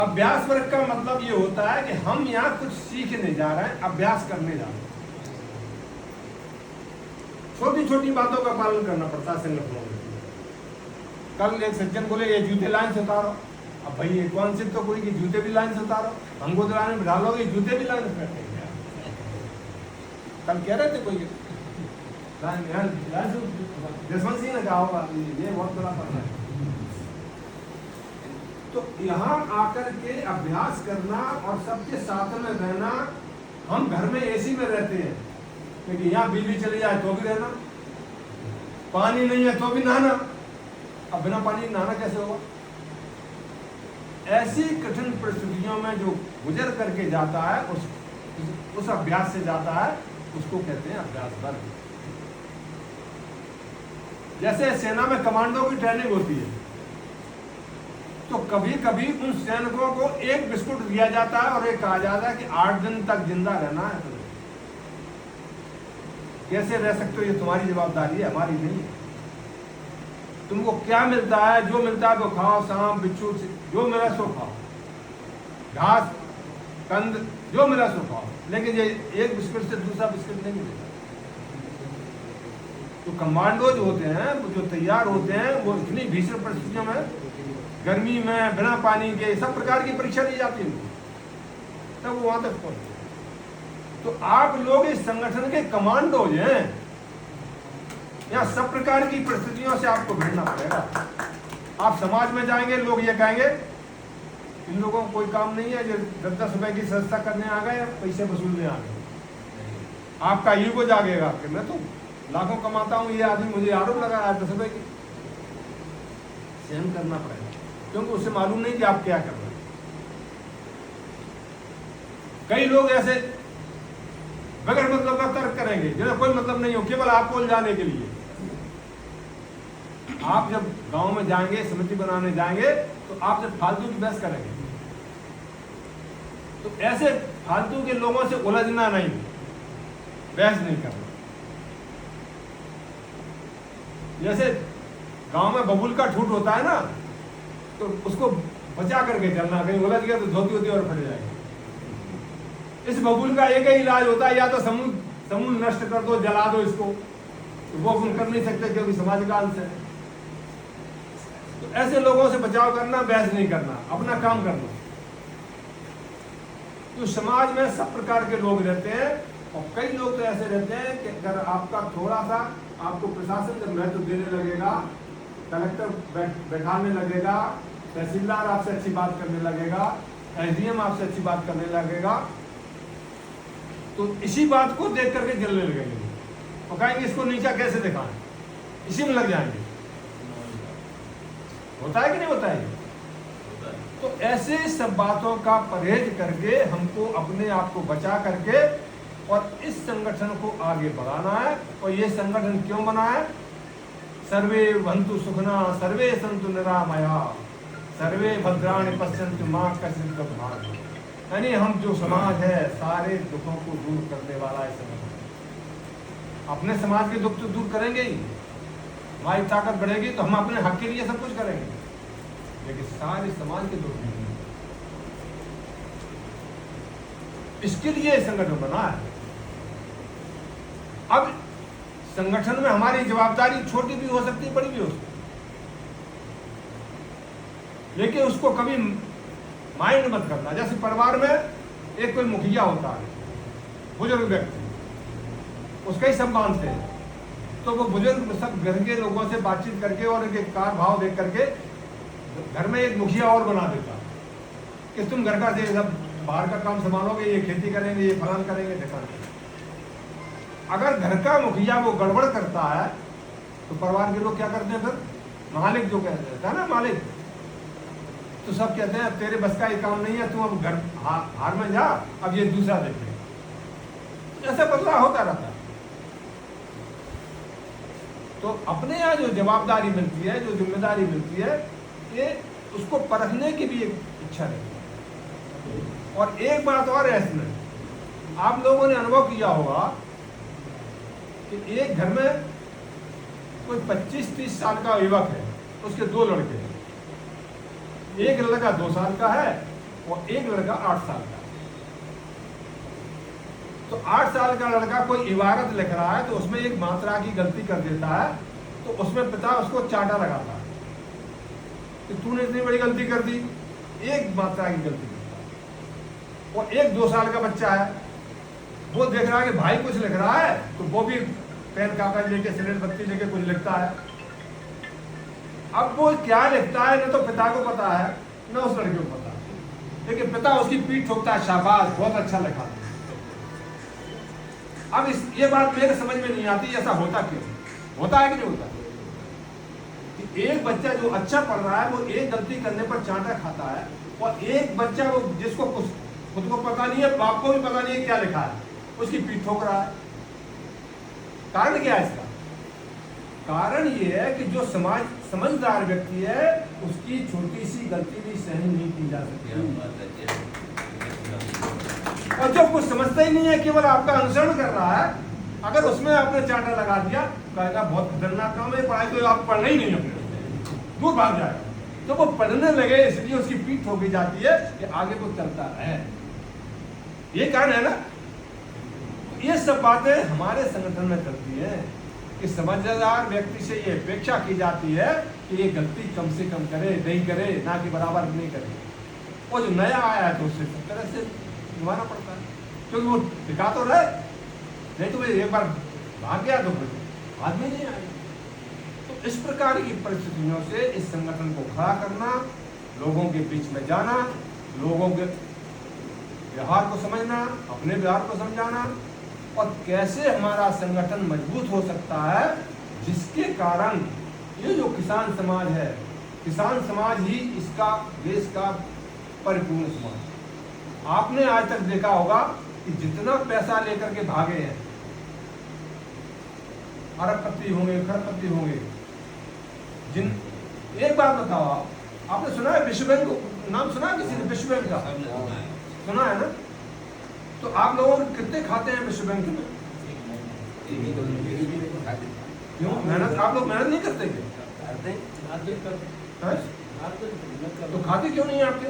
अभ्यास वर्ग का मतलब ये होता है कि हम यहाँ कुछ सीखने जा रहे हैं, अभ्यास करने जा रहे हैं। छोटी छोटी बातों का पालन करना पड़ता है संगठनों में। कल एक सज्जन बोले ये जूते लाइन से उतारो। अब भाई ये कॉन्सेप्ट तो कोई कि जूते भी लाइन से उतारो, हमको तो लाइन में बिठा लोगे, जूते भी लाइन से बैठे। कल कह रहे थे कोई जसवंत सिंह ने कहा होगा ये बहुत बड़ा फर्क है। तो यहाँ आकर के अभ्यास करना और सबके साथ में रहना। हम घर में एसी में रहते हैं, लेकिन यहाँ बिजली चली जाए तो भी रहना, पानी नहीं है तो भी नहाना। अब बिना पानी नहाना कैसे होगा? ऐसी कठिन परिस्थितियों में जो गुजर करके जाता है उस अभ्यास से जाता है, उसको कहते हैं अभ्यास वर्ग। जैसे सेना में कमांडो की ट्रेनिंग होती है, तो कभी कभी उन सैनिकों को एक बिस्कुट दिया जाता है और एक कहा जाता है कि 8 दिन तक जिंदा रहना है। तो कैसे रह सकते हो, ये तुम्हारी जवाबदारी है, हमारी नहीं है। तुमको क्या मिलता है, जो मिलता है वो खाओ, सांप बिच्छू जो मिला सो खाओ, घास कंद जो मिला सो खाओ, लेकिन ये एक बिस्कुट से दूसरा बिस्कुट नहीं मिलेगा। तो कमांडो जो होते हैं, जो तैयार होते हैं, वो इतनी भीषण परिस्थितियों में, गर्मी में, बिना पानी के, सब प्रकार की परीक्षा दी जाती है, तब वो वहां तक पहुंचते। तो आप लोग इस संगठन के कमांडो हैं। यहाँ सब प्रकार की परिस्थितियों से आपको भिड़ना पड़ेगा। आप समाज में जाएंगे, लोग ये कहेंगे इन लोगों को कोई काम नहीं है, जो 10-10 रुपए की संस्था करने आ गए, पैसे वसूलने आ गए। आपका ईगो जागेगा कि मैं तो लाखों कमाता हूं, ये आदमी मुझे आरोप लगाया 10 रुपए की। सहन करना पड़ेगा, क्योंकि उसे मालूम नहीं कि आप क्या कर रहे हैं। कई लोग ऐसे बगैर मतलब का तर्क करेंगे जिन्हें कोई मतलब नहीं हो, केवल आपको उलझाने के लिए। आप जब गांव में जाएंगे, समिति बनाने जाएंगे, तो आप जब फालतू की बहस करेंगे, तो ऐसे फालतू के लोगों से उलझना नहीं, बहस नहीं करना। जैसे गांव में बबूल का ठूठ होता है ना, तो उसको बचा करके चलना, कहीं उलझ गया तो धोती होती और फट जाएगी। इस बबूल का एक ही इलाज होता है, या तो समूल नष्ट कर दो, जला दो इसको। तो वो हम कर नहीं सकते क्योंकि समाज का अंश है। तो ऐसे लोगों से बचाव करना, बहस नहीं करना, अपना काम करना। तो समाज में सब प्रकार के लोग रहते हैं, और कई लोग तो ऐसे रहते हैं कि अगर आपका थोड़ा सा आपको प्रशासन जब महत्व देने लगेगा, कलेक्टर बैठाने लगेगा, तहसीलदार आपसे अच्छी बात करने लगेगा, एसडीएम आपसे अच्छी बात करने लगेगा, तो इसी बात को देख करके जलने लगेंगे और कहेंगे इसको नीचा कैसे दिखाएं, इसी में लग जाएंगे। होता है कि नहीं होता है? तो ऐसे सब बातों का परहेज करके हमको अपने आप को बचा करके और इस संगठन को आगे बढ़ाना है। और ये संगठन क्यों बना है? सर्वे भवन्तु सुखिनः, सर्वे सन्तु निरामयाः, सर्वे भद्राणि पश्यन्तु मा कश्चित् दुःखभाग्। यानी हम जो समाज है, सारे दुखों को दूर करने वाला है संगठन। अपने समाज के दुख तो दूर करेंगे ही, हमारी ताकत बढ़ेगी तो हम अपने हक के लिए सब कुछ करेंगे, लेकिन सारे समाज के दुख नहीं। इसके लिए संगठन बना है। अब संगठन में हमारी जवाबदारी छोटी भी हो सकती है, बड़ी भी हो सकती है, लेकिन उसको कभी माइंड मत करना। जैसे परिवार में एक कोई मुखिया होता है, बुजुर्ग व्यक्ति, उसका ही सब मानते हैं, तो वो बुजुर्ग सब घर के लोगों से बातचीत करके और उनके कार भाव देख करके घर में एक मुखिया और बना देता कि तुम घर का सब बाहर का काम संभालोगे, ये खेती करेंगे, ये फलान करेंगे, ढकान। अगर घर का मुखिया वो गड़बड़ करता है तो परिवार के लोग क्या करते हैं? फिर मालिक जो कहते हैं ना, मालिक, तो सब कहते हैं तेरे बस का ये काम नहीं है, तू अब घर हार में जा, अब ये दूसरा देखे। ऐसा बदलाव होता रहता है। तो अपने यहाँ जो जवाबदारी मिलती है, जो जिम्मेदारी मिलती है, ये उसको परखने की भी एक इच्छा रहती है। और एक बात और है इसमें, आप लोगों ने अनुभव किया होगा कि एक घर में कोई 25-30 साल का युवक है, उसके 2 लड़के हैं। एक लड़का 2 साल का है और एक लड़का 8 साल का। तो 8 साल का लड़का कोई इबारत लिख रहा है तो उसमें एक मात्रा की गलती कर देता है, तो उसमें पिता उसको चांटा लगाता है कि तूने इतनी बड़ी गलती कर दी, एक मात्रा की गलती करता है। और एक 2 साल का बच्चा है, वो देख रहा है कि भाई कुछ लिख रहा है, तो वो भी पेन कागज लेके सिलेट बत्ती लेके कुछ लिखता है। अब वो क्या लिखता है न तो पिता को पता है न उस लड़के को पता है, लेकिन पिता उसकी पीठ ठोकता है, शाबाश बहुत अच्छा लिखा। अब ये बात मेरे समझ में नहीं आती, ऐसा होता क्यों, होता है कि नहीं होता कि एक बच्चा जो अच्छा पढ़ रहा है वो एक गलती करने पर चांटा खाता है, और एक बच्चा वो जिसको खुद को पता नहीं है, बाप को भी पता नहीं है क्या लिखा है, उसकी पीठ ठोक रहा है। कारण क्या है इसका? कारण ये है कि जो समझदार व्यक्ति है उसकी छोटी सी गलती भी सहन नहीं की जा सकती, और जो कुछ समझता ही नहीं है, केवल आपका अनुसरण कर रहा है, अगर उसमें आपने चांटा लगा दिया, कहेगा बहुत खतरनाक काम है, पढ़ाई तो आप पढ़ना ही नहीं अपने, दूर भाग जाएगा। तो वो पढ़ने लगे इसलिए उसकी पीठ ठोकी जाती है कि आगे वो चलता है। ये कारण है ना। ये सब बातें हमारे संगठन में चलती है कि समझदार व्यक्ति से ये अपेक्षा की जाती है कि ये गलती कम से कम करे, नहीं करे, ना कि बराबर नहीं करे। वो जो नया आया है तो उससे सब तरह से निभाना पड़ता है, क्योंकि वो दिखा तो रहे, नहीं तो एक बार भाग गया तो फिर आदमी नहीं आएगा। तो इस प्रकार की परिस्थितियों से इस संगठन को खड़ा करना, लोगों के बीच में जाना, लोगों के व्यवहार को समझना, अपने व्यवहार को समझाना, और कैसे हमारा संगठन मजबूत हो सकता है, जिसके कारण ये जो किसान समाज है, किसान समाज ही इसका देश का परिपूर्ण समाज। आपने आज तक देखा होगा कि जितना पैसा लेकर के भागे हैं, अरबपति होंगे, खरबपति होंगे, एक बात बताओ, आपने सुना है विश्व बैंक नाम सुना है किसी ने? विश्व बैंक का सुना है ना? तो आप लोगों कितने खाते हैं विश्व बैंक में? क्यों मेहनत, आप लोग मेहनत नहीं करते क्या? तो खाते क्यों नहीं है आपके?